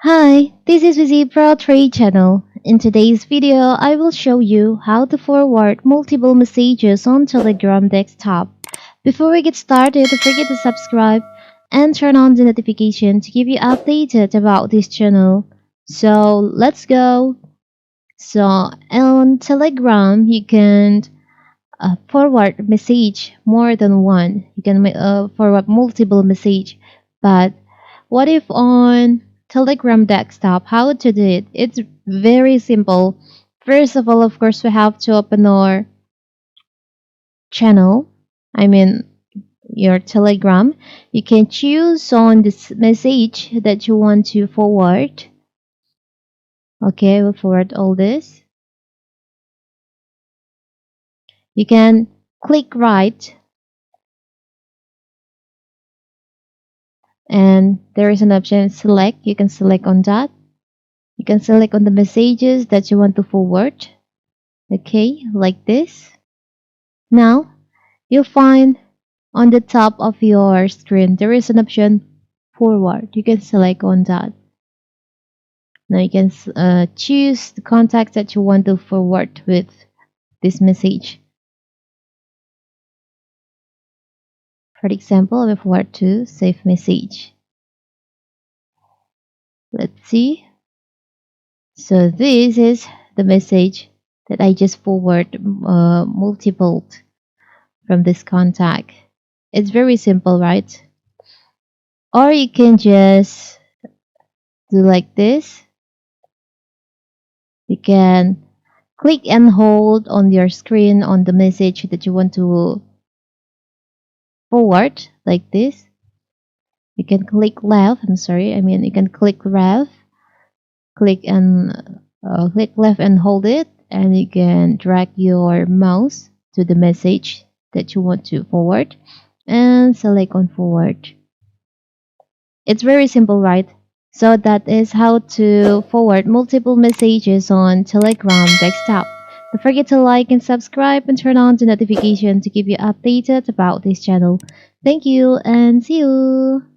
Hi, this is Vizi Pro Trade channel. In today's video, I will show you how to forward multiple messages on Telegram desktop. Before we get started, don't forget to subscribe and turn on the notification to keep you updated about this channel. So let's go. So on Telegram, you can forward message more than one. You can forward multiple message. But what if on Telegram desktop? How to do it? It's very simple. First of all, of course, we have to open our channel. I mean your Telegram. You can choose on this message that you want to forward. Okay, we'll forward all this. You can click right, and there is an option select. You can select on that. You can select on the messages that you want to forward. Okay, like this. Now, you'll find on the top of your screen there is an option forward. You can select on that. Now you can choose the contact that you want to forward with this message. For example, I will forward to save message. Let's see. So this is the message that I just forward multiple from this contact. It's very simple, right? Or you can just do like this. You can click and hold on your screen on the message that you want to forward like this. You can click left. You can click left, click left and hold it, and you can drag your mouse to the message that you want to forward and select on forward. It's very simple, right? So that is how to forward multiple messages on Telegram desktop. Don't forget to like and subscribe and turn on the notification to keep you updated about this channel. Thank you and see you.